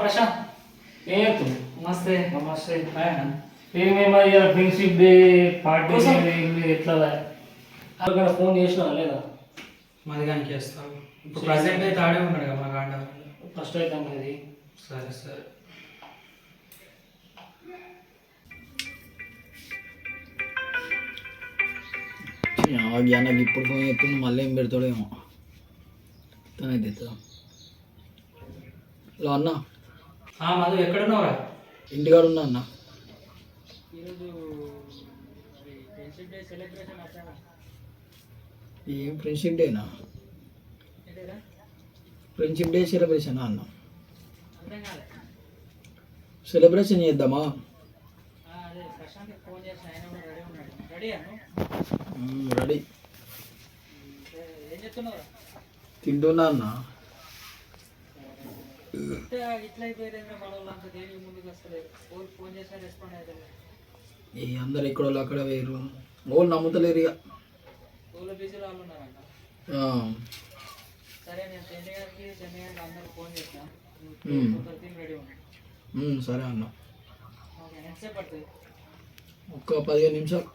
ప్రశాంత్ నమస్తే. నమస్తే. ఏమేమయ్యా friendship day party ఎట్లా ఫోన్ చేసినా లేదా? మాది కానీ చేస్తావు ఇప్పుడు ప్రజెంట్ అయితే ఆడే ఉన్నాడు కదా మా గాండ. ఫస్ట్ అయితే అది సరే సరే. నాకు ఇప్పుడు ఫోన్ చేస్తుంది, మళ్ళీ ఏం పెడతాడేమో తనైతే తెద్దాం. హలో అన్న, మధు ఎక్కడున్నావురా? ఇంటికాడ ఉన్నా అన్న. ఏం ఫ్రెండ్షిప్ డేనా? ఫ్రెండ్షిప్ డే సెలబ్రేషనా అన్న? సెలబ్రేషన్ చేద్దామా? రెడీ. తింటున్నా అన్న. అందరు ఎక్కడో అక్కడ వేరు, వాళ్ళు నమ్ముతలేరు ఇక. సరే అన్న, ఒక్క 15 నిమిషాలు.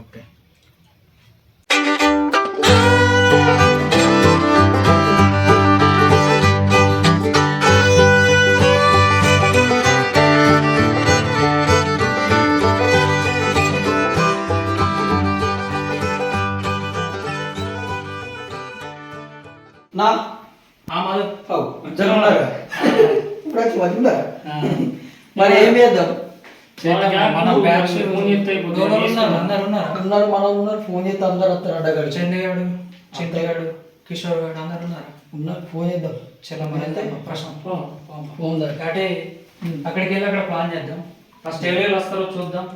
ఓకే. మరి ఏం చేద్దాం? ఉన్నారు, మనం ఉన్నారు. ఫోన్ చేస్తే అందరు వస్తారు. అడగాడు చెన్నైగాడు, చింతగాడు, కిషోర్ గాడు అందరు ఉన్నారు. ఫోన్ చేద్దాం. చలో మరి ప్రశాంత్ ఫోన్ అంటే అక్కడికి వెళ్ళి అక్కడ ప్లాన్ చేద్దాం. ఫస్ట్ ఎవరు వస్తారో చూద్దాం.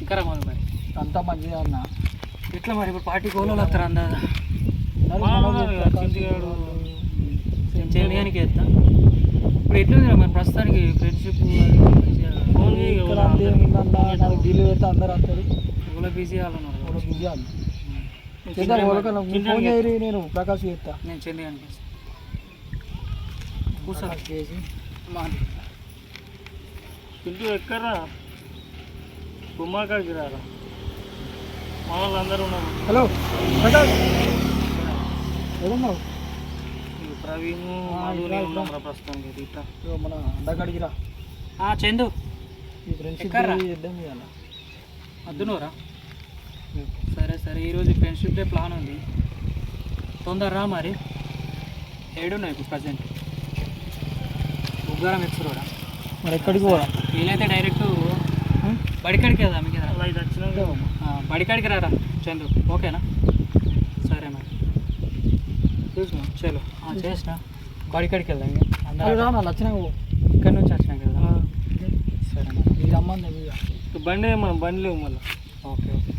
ఇంకా మరి అంతా మంచిగా అన్న. ఎట్లా మరి ఇప్పుడు పార్టీ కోళ్ళు వస్తారు అందరు చెన్నైకి వేస్తా. ఇప్పుడు ఎట్లుంది మరి ప్రస్తుతానికి ఫ్రెండ్షిప్? డీల్ పెడితే అందరు వస్తారు. ఎవరో బిజీ వాళ్ళు ఉన్నారు. బిజీ వాళ్ళు నేను ప్రకాశ్ చేస్తా. నేను చెన్నై కూర్చో చేసి ఇంటూ ఎక్కరా గుమ్మకాడికి రారా, మా వాళ్ళు అందరూ ఉన్నారు. హలో ప్రకాష్, ఏమన్నావు? ప్రవీణ్ ప్రస్తుతానికి ఇట్లా మన అడ్డకాడికి రా. చందు ఈ ఫ్రెండ్షిప్ చేద్దాం ఇవాళ. అద్దునోరా? సరే సరే, ఈరోజు ఫ్రెండ్షిప్ డే ప్లాన్ ఉంది. తొందరరా మరి. ఏడున్నాయి ఇప్పుడు ప్రజెంట్? ఉగ్గారం ఎక్స్రోడా. మరి ఎక్కడికి పోరా? వీలైతే డైరెక్ట్ బడికాడికి కదా మీకు బడికాడికి రారా చందు. ఓకేనా? సరే మరి చూసిన చలో చేసిన బడికాడికి వెళ్దాం. అందరూ వచ్చినావు ఇక్కడి నుంచి వచ్చినాం కదా. సరే మరి ఇది రమ్మంది బండి మనం బండి లేవు మళ్ళీ. Okay okay.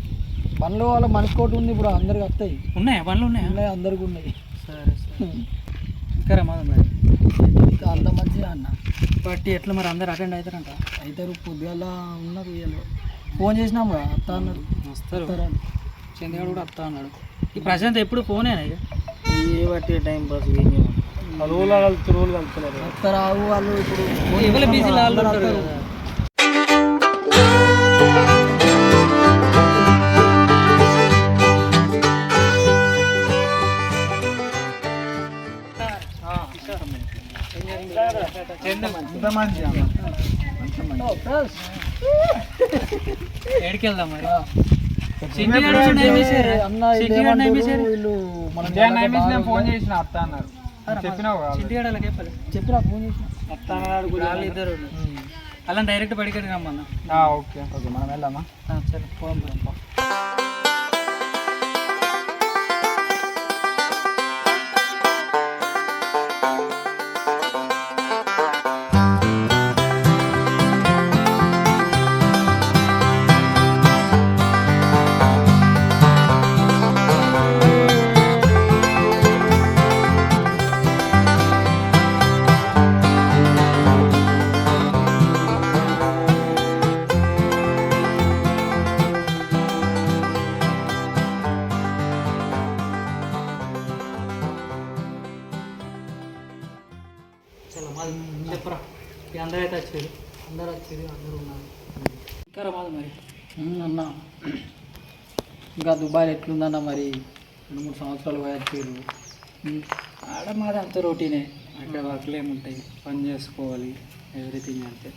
బండ్లు వాళ్ళ మనసుకోటి ఉంది. ఇప్పుడు అందరికి వస్తాయి. ఉన్నాయా బండ్లు? ఉన్నాయి అందరికి ఉన్నాయి. సరే సరే. ఇంకా రమ్మదు మరి. అంత మంచిగా అన్న పార్టీ ఎట్లా మరి? అందరు అటెండ్ అవుతారంట? అవుతారు. పొద్దుగాల ఉన్నారు. వీళ్ళు ఫోన్ చేసినాం రా, అత్త అన్నాడు. వస్తారు. చంద్రగాడు కూడా వస్తా అన్నాడు. ఈ ప్రశాంత్ ఎప్పుడు ఫోనేనా? ఇక ఏ బట్టి టైం పాస్ ఏం రోజులు కలుపుతున్నారు. వస్తారావు వాళ్ళు. ఇప్పుడు ఎవరు బిజీ వాళ్ళు ఉంటారు. ఎక్కడికి వెళ్దాం మరి? ఫోన్ చేసిన అత్త అన్నారు. చెప్పినా ఫోన్ చేసిన అత్త అన్నాడు. ఇద్దరు అలా డైరెక్ట్ బడికి రమ్మన్నా. ఓకే ఓకే, మనం వెళ్దామా? సరే పోదాం. మాది చెప్పరా ఇక అందరూ అయితే వచ్చారు అందరూ ఉన్నారు ఇంకా రమాదు మరి అన్న ఇంకా దుబాయ్ ఎట్లుందన్న మరి 2-3 సంవత్సరాలు పోయి వచ్చారు. ఆడ మాది అంత రొటీనే, అక్కడ వర్క్లు ఏముంటాయి, పని చేసుకోవాలి, ఎవ్రీథింగ్ అంతే.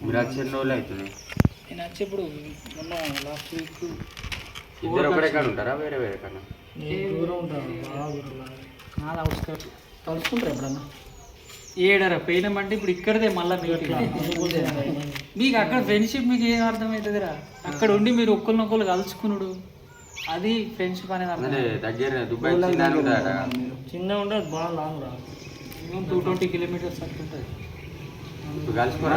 మీరు వచ్చి ఎన్ని రోజులు అవుతున్నాయి? నేను వచ్చి ఇప్పుడు మొన్న లాస్ట్ వీక్ ఇద్దరు ఒకటే కాడ ఉంటారా వేరే వేరే కన్నా? దూరం ఉంటాను బాగా దూరం. నాది అవుట్స్కట్ కలుసుకుంటారు ఎప్పుడన్నా? ఏడరా పోయినామంటే ఇప్పుడు ఇక్కడదే మళ్ళీ మీకు అక్కడ ఫ్రెండ్షిప్ మీకు ఏం అర్థమవుతుందిరా? అక్కడ ఉండి మీరు ఒకరినొకరు కలుసుకున్నాడు, అది ఫ్రెండ్షిప్ అనేది అర్థం. అదే దగ్గర దుబాయ్ చిన్న ఉంటారా? చిన్న ఉండదు బాగా లాంగ్ రా. 220 కిలోమీటర్స్ అట్లా ఉంటుంది. ఇప్పుడు కలుసుకోరా?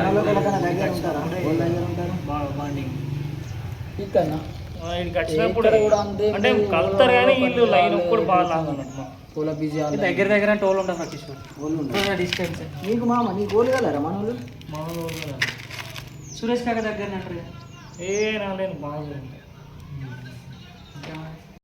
దగ్గర ఉంటారా? బాగా బాండింగ్. ఇక్కడనా? ఇక్కడికి వచ్చినప్పుడు ఇక్కడ కూడా అంతే. అంటే కలుస్తారు కానీ వీళ్ళు లైన్ ఒక్కడు బాగా లాంగ్ అన్నట్టు. పూల బిజీ దగ్గర దగ్గర టోల్ ఉంటుంది నాకు కిషోర్ డిస్టెన్స్. నీకు మామ నీ గోలు కలరా మన వాళ్ళు? మా ఊరు సురేష్ కాక దగ్గర అంటారు కదా. ఏ నాలేను బాగా